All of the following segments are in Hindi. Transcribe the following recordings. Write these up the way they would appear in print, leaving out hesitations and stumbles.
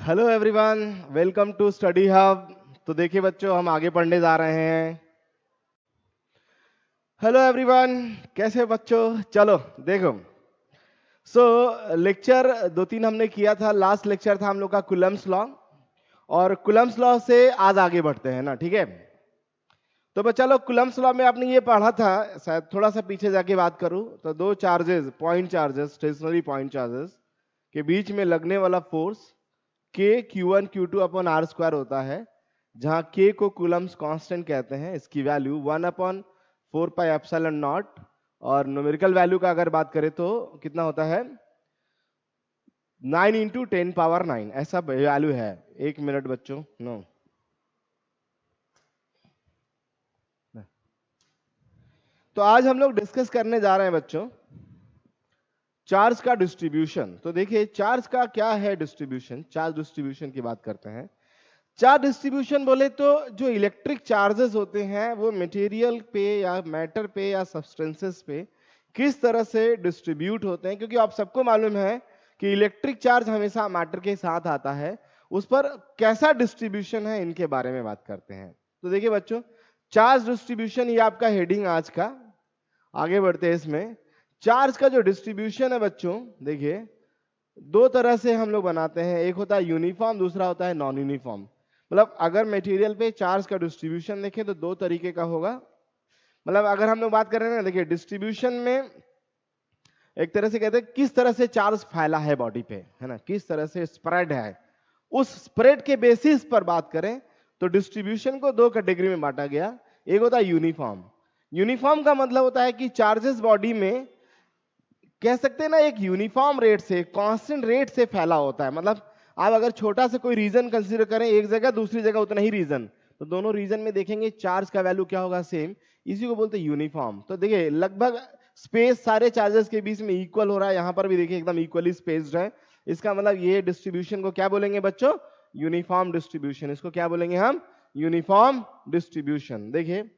Hello everyone, welcome to study hub. तो देखिए बच्चों, हम आगे पढ़ने जा रहे हैं। हेलो एवरीवन, कैसे हो बच्चों? चलो देखो। लेक्चर 2-3 हमने किया था। लास्ट लेक्चर था हम लोग का कूलम्ब्स लॉ, और कूलम्ब्स लॉ से आज आगे बढ़ते हैं ना, ठीक है? तो बच्चा लोग, कूलम्ब्स लॉ में आपने ये पढ़ा था, शायद थोड़ा सा पीछे जाके बात करूं तो दो charges, point charges, stationary point charges के बीच में लगने वाला फोर्स के Q1 Q2 upon are square होता है, जहां K को कूलम्स कांस्टेंट कहते हैं। इसकी वैल्यू 1/4 पाई एप्सिलॉन नॉट, और न्यूमेरिकल वैल्यू का अगर बात करें तो कितना होता है? 9 इंटू 10⁻9 ऐसा वैल्यू है। एक मिनट बच्चों, नो। तो आज हम लोग डिस्कस करने जा रहे हैं बच्चों चार्ज का डिस्ट्रीब्यूशन। तो देखिए चार्ज का क्या है डिस्ट्रीब्यूशन। चार्ज डिस्ट्रीब्यूशन की बात करते हैं। चार्ज डिस्ट्रीब्यूशन बोले तो जो इलेक्ट्रिक चार्जेस होते हैं वो मटेरियल पे या मैटर पे या सब्सटेंसेस पे किस तरह से डिस्ट्रीब्यूट होते हैं, क्योंकि आप सबको मालूम है कि इलेक्ट्रिक चार्ज हमेशा मैटर के साथ आता है। उस पर कैसा डिस्ट्रीब्यूशन है, इनके बारे में बात करते हैं। तो देखिए बच्चों, चार्ज डिस्ट्रीब्यूशन ये आपका हेडिंग आज का। आगे बढ़ते हैं इसमें। चार्ज का जो डिस्ट्रीब्यूशन है बच्चों, देखिए दो तरह से हम लोग बनाते हैं। एक होता है यूनिफॉर्म, दूसरा होता है नॉन यूनिफॉर्म। मतलब अगर मटेरियल पे चार्ज का डिस्ट्रीब्यूशन देखें तो दो तरीके का होगा। मतलब अगर हम लोग बात कर रहे हैं ना, देखिए डिस्ट्रीब्यूशन में एक तरह से कहते हैं किस तरह से चार्ज फैला है बॉडी पे, है ना, किस तरह से स्प्रेड है। उस स्प्रेड के बेसिस पर बात करें तो डिस्ट्रीब्यूशन को दो कैटेगरी में बांटा गया। एक होता है यूनिफॉर्म। यूनिफॉर्म का मतलब होता है कि चार्जेस बॉडी में कह सकते हैं ना एक यूनिफॉर्म रेट से, कांस्टेंट रेट से फैला होता है। मतलब आप अगर छोटा सा कोई रीजन कंसीडर करें, एक जगह दूसरी जगह उतना ही रीजन, तो दोनों रीजन में देखेंगे चार्ज का वैल्यू क्या होगा, सेम। इसी को बोलते हैं यूनिफॉर्म। तो देखिए लगभग स्पेस सारे चार्जेस के बीच में इक्वल हो रहा है। यहां पर भी देखिए एकदम इक्वली स्पेस्ड है। इसका मतलब ये डिस्ट्रीब्यूशन को क्या बोलेंगे बच्चों? Uniform distribution. इसको क्या बोलेंगे हम? Uniform distribution. देखिए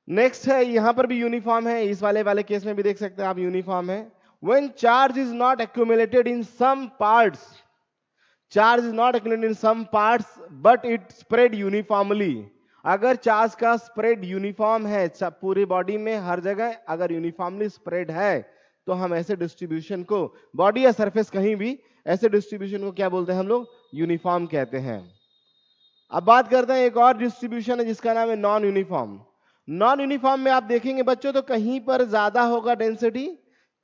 नेक्स्ट है, यहां पर भी यूनिफॉर्म है। इस वाले केस में भी देख सकते हैं आप, यूनिफॉर्म है। When charge is not accumulated in some parts, charge is not accumulated in some parts, but it spread uniformly. अगर चार्ज का स्प्रेड यूनिफॉर्म है, पूरी बॉडी में हर जगह अगर यूनिफॉर्मली स्प्रेड है, तो हम ऐसे डिस्ट्रीब्यूशन को, बॉडी या सरफेस कहीं भी, ऐसे डिस्ट्रीब्यूशन को क्या बोलते हैं हम लोग? यूनिफॉर्म कहते हैं। अब बात करते हैं एक और डिस्ट्रीब्यूशन है जिसका नाम है नॉन यूनिफॉर्म। नॉन यूनिफॉर्म में आप देखेंगे बच्चों तो कहीं पर ज्यादा होगा डेंसिटी,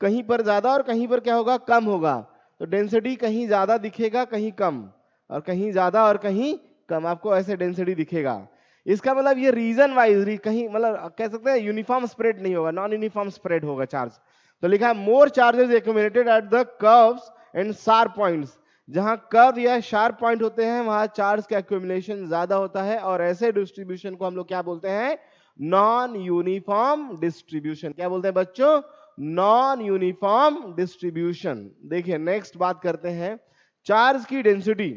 कहीं पर ज्यादा, और कहीं पर क्या होगा? कम होगा। तो डेंसिटी कहीं ज्यादा दिखेगा, कहीं कम, और कहीं ज्यादा और कहीं कम, आपको ऐसे डेंसिटी दिखेगा। इसका मतलब ये रीजन वाइज कहीं, मतलब कह सकते हैं यूनिफॉर्म स्प्रेड नहीं होगा, नॉन यूनिफॉर्म स्प्रेड होगा चार्ज। तो लिखा है more charges accumulated at the curves and sharp points. जहां कर्व या शार्प पॉइंट होते हैं वहां चार्ज का एक्यूमुलेशन ज्यादा होता है, और ऐसे डिस्ट्रीब्यूशन को हम लोग क्या बोलते हैं? Non uniform distribution. क्या बोलते हैं बच्चों? Non uniform distribution. देखिए नेक्स्ट बात करते हैं चार्ज की डेंसिटी।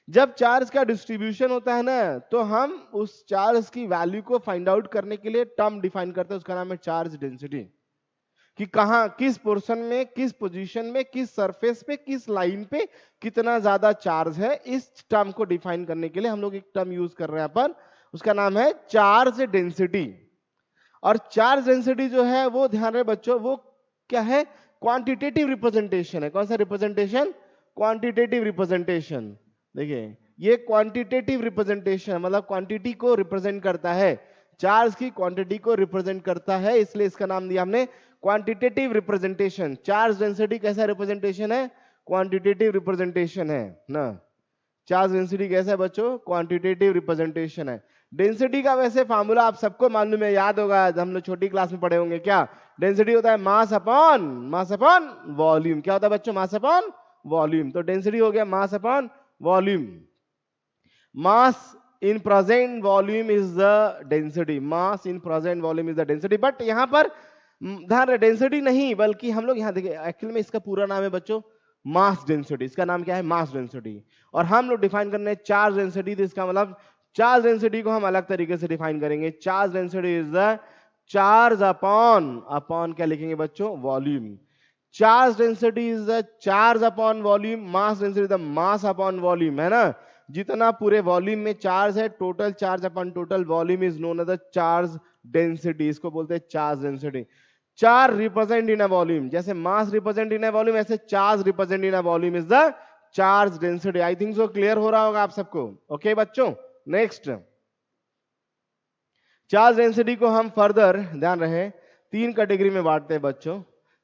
जब चार्ज का डिस्ट्रीब्यूशन होता है ना, तो हम उस चार्ज की वैल्यू को फाइंड आउट करने के लिए टर्म डिफाइन करते हैं, उसका नाम है चार्ज डेंसिटी। कि कहां, किस पोर्शन में, किस पोजीशन में, किस सरफेस पे, किस लाइन पे कितना ज्यादा चार्ज है। इस टर्म को डिफाइन करने के लिए हम लोग एक टर्म यूज कर रहे हैं अपन, उसका नाम है चार्ज डेंसिटी। और चार्ज डेंसिटी जो है वो, ध्यान रहे बच्चों, वो क्या है? क्वांटिटेटिव रिप्रेजेंटेशन है। कौन सा रिप्रेजेंटेशन? Quantitative representation. देखिए ये क्वांटिटेटिव रिप्रेजेंटेशन मतलब क्वांटिटी को रिप्रेजेंट करता है, चार्ज की क्वांटिटी को रिप्रेजेंट करता है, इसलिए इसका नाम दिया हमने क्वांटिटेटिव रिप्रेजेंटेशन। चार्ज डेंसिटी कैसा रिप्रेजेंटेशन है? क्वांटिटेटिव रिप्रेजेंटेशन है ना। चार्ज डेंसिटी कैसा है बच्चों? क्वांटिटेटिव रिप्रेजेंटेशन है। डेंसिटी का वैसे फार्मूला आप सबको मालूम है, याद होगा, हम लोग छोटी क्लास में पढ़े होंगे। क्या डेंसिटी होता है? मास अपॉन वॉल्यूम। क्या होता है बच्चों? मास अपॉन वॉल्यूम। तो डेंसिटी हो गया मास upon volume. Mass in present volume is the density. Mass in present volume is the density. But यहां पर ध्यान, डेंसिटी नहीं, बल्कि हम लोग यहां देखिए एक्चुअल में इसका पूरा नाम है बच्चों मास डेंसिटी। इसका नाम क्या है? Mass density. और हम लोग डिफाइन करने चार्ज डेंसिटी, तो इसका मतलब चार्ज डेंसिटी को हम अलग तरीके से डिफाइन करेंगे। Charge density is the charge upon, upon क्या लिखेंगे बच्चों? Volume. Charge density is the charge upon volume, mass density the mass upon volume, है ना। जितना पूरे वॉल्यूम में चार्ज है, total charge upon total volume is known as the charge density, इसको बोलते हैं charge density. Charge represent in a volume, जैसे mass represent in a volume, ऐसे charge represent in a volume is the charge density. I think so clear हो रहा होगा आप सबको। ओके बच्चों, नेक्स्ट चार्ज डेंसिटी को हम फर्दर ध्यान रहे 3 कैटेगरी में बांटते हैं बच्चों।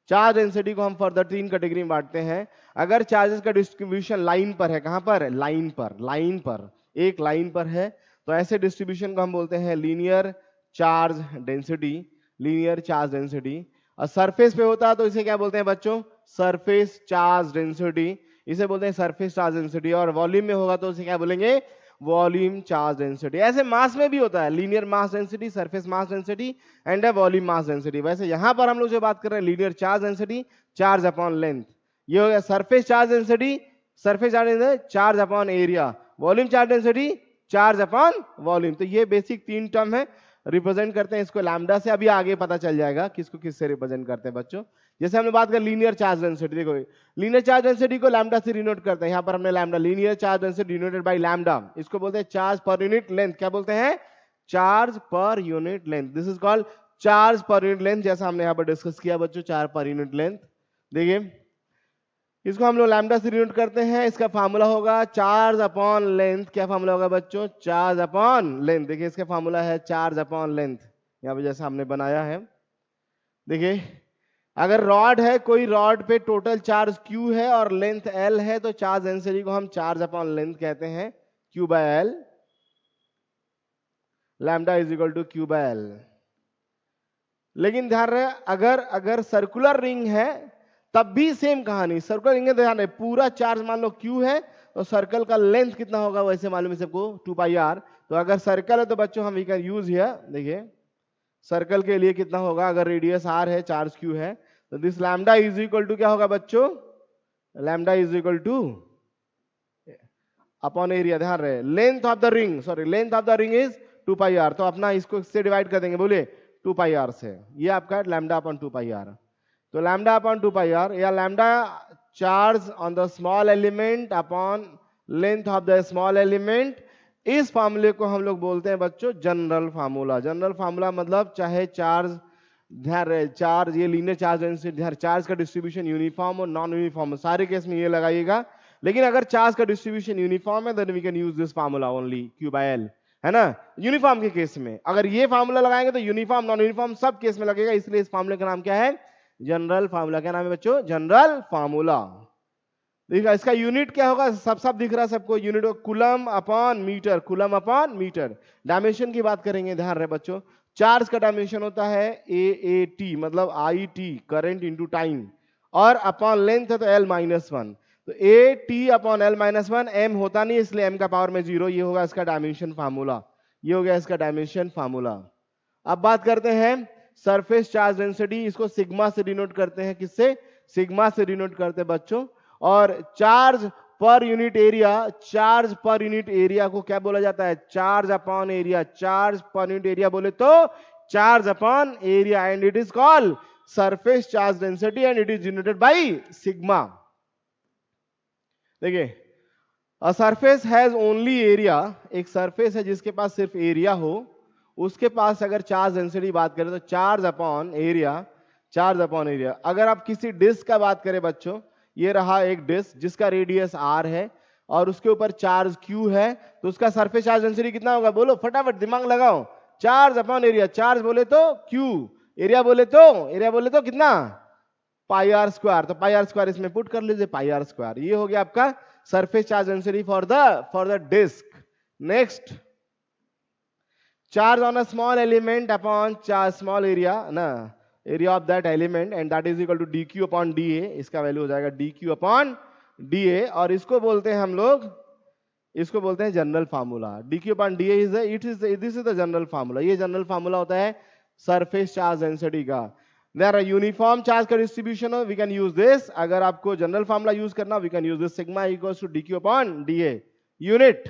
चार्ज डेंसिटी को हम फर्दर 3 कैटेगरी में बांटते हैं। अगर चार्जेस का डिस्ट्रीब्यूशन लाइन पर है, कहां पर? लाइन पर, लाइन पर, एक लाइन पर है, तो ऐसे डिस्ट्रीब्यूशन को हम बोलते हैं linear charge density, linear charge density. और सरफेस पे होता है तो इसे क्या बोलते हैं बच्चों? सरफेस चार्ज डेंसिटी, इसे बोलते हैं सरफेस चार्ज डेंसिटी। और वॉल्यूम में होगा तो इसे क्या बोलेंगे? Volume charge density. ऐसे मास में भी होता है, linear mass density, surface mass density and volume mass density. वैसे यहां पर हम लोग जो बात कर रहे हैं linear charge density, charge upon length, ये हो गया surface charge density, surface charge density charge upon area, volume charge density charge upon volume. तो ये बेसिक 3 टर्म है, रिप्रेजेंट करते हैं इसको लैम्डा से। अभी आगे पता चल जाएगा किसको किससे रिप्रेजेंट करते हैं बच्चों। जैसे हमने बात कर लीनियर चार्ज डेंसिटी, देखो लीनियर चार्ज डेंसिटी को लैम्डा से डिनोट करते हैं। यहां पर हमने lambda, linear charge density denoted by lambda, इसको बोलते हैं चार्ज पर यूनिट लेंथ। क्या बोलते हैं? Charge per unit length. This is called charge per unit length, जैसा हमने यहां पर डिस्कस किया बच्चों, चार्ज पर यूनिट लेंथ। देखिए इसको हम लोग लैम्डा से डिनोट करते हैं। इसका फार्मूला होगा चार्ज अपॉन लेंथ। क्या फार्मूला होगा बच्चों? Charge upon length. देखिए इसका फार्मूला है चार्ज अपॉन लेंथ, यहां पे जैसा हमने बनाया है। देखिए अगर रॉड है, कोई रॉड पे टोटल चार्ज Q है और लेंथ L है, तो चार्ज डेंसिटी को हम चार्ज अपॉन लेंथ कहते हैं, Q by L, lambda is equal to Q by L। लेकिन ध्यान रहे अगर अगर सर्कुलर रिंग है तब भी सेम कहानी, सर्कुलर रिंग है, ध्यान रहे पूरा चार्ज मान लो Q है, तो सर्कल का लेंथ कितना होगा वैसे मालूम है सबको, 2πr। तो अगर सर्कल है तो बच्चों हम वी कैन यूज हियर, देखिए सर्कल के लिए कितना होगा, अगर रेडियस r है, चार्ज Q है, तो this lambda is equal to क्या होगा बच्चों? Lambda is equal to upon area. ध्यान रहे length of the ring, sorry length of the ring is 2πr, तो अपना इसको इससे डिवाइड कर देंगे, बोले 2πr से, ये आपका लैम्डा अपॉन 2πr। तो लैम्डा अपॉन 2πr या lambda charge on the small element upon length of the small element, इस फार्मूले को हम लोग बोलते हैं बच्चों जनरल फार्मूला। जनरल फार्मूला मतलब चाहे चार्ज, ध्यान रहे चार्ज, ये लीनियर चार्ज डेंसिटी, चार्ज का डिस्ट्रीब्यूशन यूनिफॉर्म और नॉन यूनिफॉर्म, सारे केस में ये लगाइएगा। लेकिन अगर चार्ज का डिस्ट्रीब्यूशन यूनिफॉर्म है, then we can use this formula only, Q by L, है ना। यूनिफॉर्म के केस में अगर ये फार्मूला लगाएंगे तो यूनिफॉर्म नॉन यूनिफॉर्म सब केस में लगेगा, इसलिए इस फार्मूले का नाम क्या है? General formula. क्या नाम है बच्चों? General formula. देखिए इसका यूनिट क्या होगा, सब सब दिख रहा है सबको, unit coulomb upon metre, coulomb upon metre. Dimension की बात करेंगे, ध्यान रहे बच्चों चार्ज का डायमेंशन होता है AAT, मतलब IT, करंट इंटू टाइम, और अपॉन लेंथ है तो L-1, तो AT अपॉन L-1, M होता नहीं इसलिए M का पावर में 0, ये होगा इसका डायमेंशन फार्मूला, ये हो गया इसका डायमेंशन फार्मूला। अब बात करते हैं सरफेस चार्ज डेंसिटी, इसको सिग्मा से डिनोट करते हैं, किससे? सिग्मा से डिनोट करते हैं बच्चों। और charge per unit area, charge per unit area को क्या बोला जाता है? Charge upon area. Charge per unit area बोले तो charge upon area, and it is called surface charge density and it is denoted by sigma. देखिए a surface has only area, एक सरफेस है जिसके पास सिर्फ एरिया हो, उसके पास अगर चार्ज डेंसिटी बात करें तो charge upon area, charge upon area. अगर आप किसी डिस्क का बात करें बच्चों, ये रहा एक डिस्क जिसका रेडियस r है और उसके ऊपर चार्ज Q है, तो उसका सरफेस चार्ज डेंसिटी कितना होगा? बोलो फटाफट दिमाग लगाओ। चार्ज अपॉन एरिया, चार्ज बोले तो Q, एरिया बोले तो कितना? पाई आर स्क्वायर, तो पाई आर स्क्वायर इसमें पुट कर लीजिए, पाई आर स्क्वायर। ये हो गया आपका surface charge density for the disc. Next charge on a small element upon charge small area ना, area of that element, and that is equal to DQ upon DA, इसका वैल्यू हो जाएगा DQ अपॉन DA, और इसको बोलते हैं हम लोग, इसको बोलते हैं general formula. DQ upon DA is this is the general formula, ये जनरल फार्मूला होता है सरफेस चार्ज डेंसिटी का। देयर यूनिफॉर्म चार्ज का डिस्ट्रीब्यूशन हो, वी कैन यूज दिस। अगर आपको जनरल फार्मूला यूज करना, we can use this, sigma equals to DQ upon DA। Unit,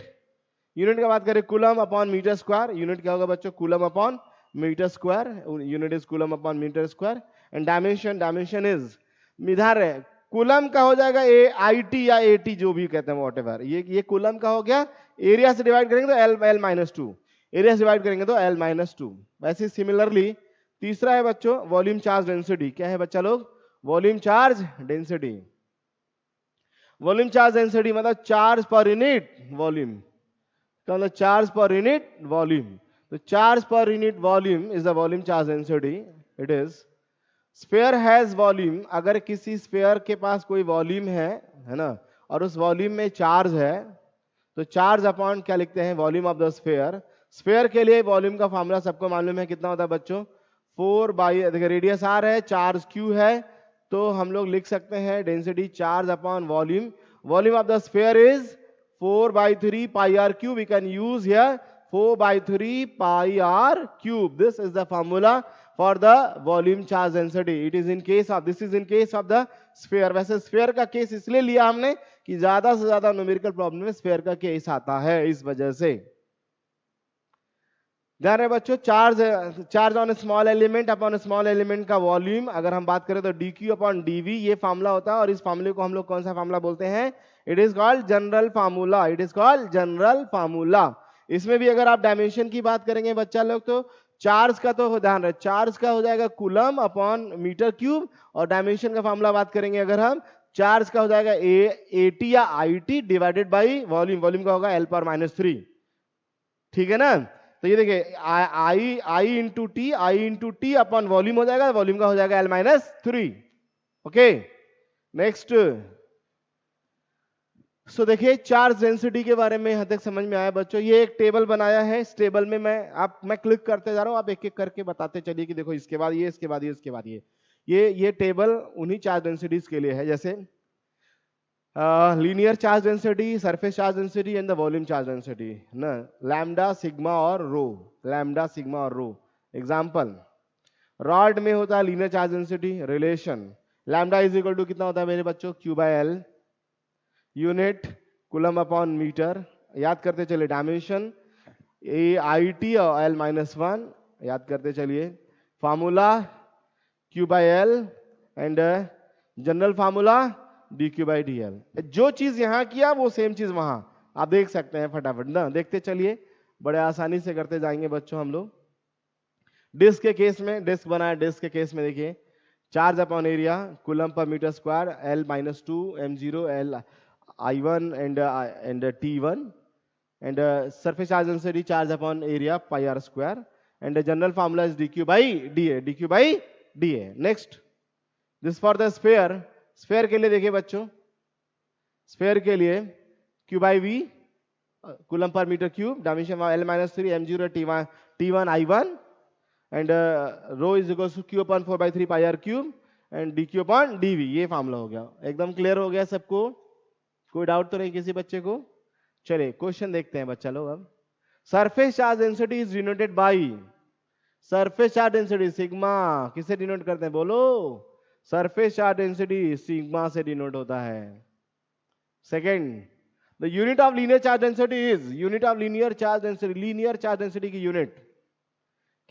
unit का बात करें coulomb upon metre square, unit क्या होगा बच्चों? Coulomb upon metre square, unit is coulomb upon metre square. And dimension, dimension is इधर है कूलम का हो जाएगा ए आई टी या ए टी जो भी कहते हैं वॉटेवर, ये कूलम का हो गया। एरिया से डिवाइड करेंगे तो एल माइनस टू, एरिया से डिवाइड करेंगे तो एल माइनस टू। वैसे सिमिलरली तीसरा है बच्चों वॉल्यूम चार्ज डेंसिटी। क्या है बच्चा लोग? Volume charge density. Volume charge density मतलब चार्ज पर यूनिट वॉल्यूम, का मतलब चार्ज पर यूनिट वॉल्यूम। तो charge per unit volume is the volume charge density. It is sphere has volume, अगर किसी स्फीयर के पास कोई वॉल्यूम है ना, और उस वॉल्यूम में चार्ज है, तो चार्ज अपॉन क्या लिखते हैं? Volume of the sphere. Sphere के लिए वॉल्यूम का फॉर्मूला सबको मालूम है, कितना होता है बच्चों? 4 बाई, देखिए रेडियस आर है, चार्ज क्यू है, तो हम लोग लिख सकते हैं density charge upon volume. Volume of the sphere is 4/3 pi R cube. We can use here 4/3 pi R cube. This is the formula for the volume charge density. It is in case of, this is in case of the sphere. वैसे स्फीयर का केस इसलिए लिया हमने कि ज्यादा से ज्यादा न्यूमेरिकल प्रॉब्लम में स्फीयर का केस आता है, इस वजह से। ध्यान रहे बच्चों, charge on small element upon small element का वॉल्यूम अगर हम बात करें तो dq अपॉन dv ये फार्मूला होता है, और इस फार्मूले को हम लोग कौन सा फार्मूला बोलते हैं? It is called general formula. It is called general formula. इसमें भी अगर आप डायमेंशन की बात करेंगे बच्चा लोग, तो चार्ज का तो ध्यान रहे, चार्ज का हो जाएगा कूलम अपॉन मीटर क्यूब, और डायमेंशन का फार्मूला बात करेंगे अगर हम, चार्ज का हो जाएगा ए टी या I T divided by volume. Volume का होगा एल पावर माइनस 3। ठीक है ना? तो ये देखिए I into T upon volume हो जाएगा, वॉल्यूम का हो जाएगा L minus 3। Okay, next. So देखिए चार्ज डेंसिटी के बारे में यहाँ तक समझ में आया बच्चों। ये एक टेबल बनाया है, इस टेबल में मैं क्लिक करते जा रहा हूँ, आप एक एक करके बताते चलिए कि देखो इसके बाद ये, इसके बाद ये, इसके बाद ये टेबल उन्हीं चार्ज डेंसिटीज के लिए है, जैसे linear charge density, surface charge density and the volume charge density ना, लैम्डा सिग्मा और रो, लैम्डा सिग्मा और रो। एग्जांपल, रॉड में होता है linear charge density relation, lambda is equal to कितना होता है मेरे बच्चों? Q by L, unit coulomb upon metre, याद करते चलिए डायमेंशन ए आई टी और एल माइनस 1, याद करते चलिए formula Q by L and general formula D Q by D L. जो चीज यहां किया वो सेम चीज वहां आप देख सकते हैं, फटाफट ना देखते चलिए, बड़े आसानी से करते जाएंगे बच्चों हम लोग। डिस्क के केस में, डिस्क बनाया, डिस्क के केस में देखिए charge upon area coulomb per metre square L minus 2 m0 L I1 and T1 and surface charge density charge upon area pi r square and the general formula is dq by da, dq by da. Next, this for the sphere. Sphere के लिए देखिए बच्चों, sphere के लिए q by v coulomb per meter cube, dimension l minus 3 m0 t1 I1 and rho is equals to q upon 4/3 pi r cube and dq upon dv। ये फार्मूला हो गया, एकदम क्लियर हो गया सबको? कोई डाउट तो नहीं किसी बच्चे को? चलिए क्वेश्चन देखते हैं बच्चा लोग। अब surface charge density is denoted bye, surface charge density sigma किससे डिनोट करते हैं बोलो? सरफेस चार्ज डेंसिटी सिग्मा से डिनोट होता है। Second, the unit of linear charge density is, unit of linear charge density, linear charge density की यूनिट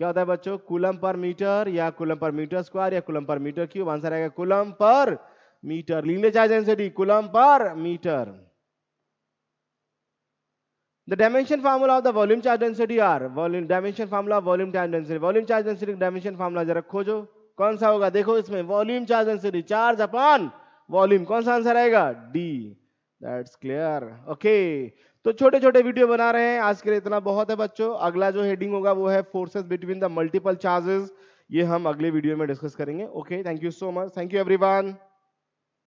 क्या होता है बच्चों? कूलम पर मीटर या कूलम पर मीटर स्क्वायर या coulomb per metre cube. Answer आएगा coulomb per metre. Linear charge density coulomb per metre. The dimension formula of the volume charge density are, volume dimension formula of volume charge density, volume charge density dimension formula जरा खोजो कौन सा होगा? देखो इसमें volume charge density charge upon volume, कौन सा आंसर आएगा? डी। That's clear. ओके, तो छोटे छोटे वीडियो बना रहे हैं, आज के लिए इतना बहुत है बच्चों। अगला जो हेडिंग होगा वो है forces between the multiple charges, ये हम अगले वीडियो में डिस्कस करेंगे। Okay, thank you so much, thank you everyone.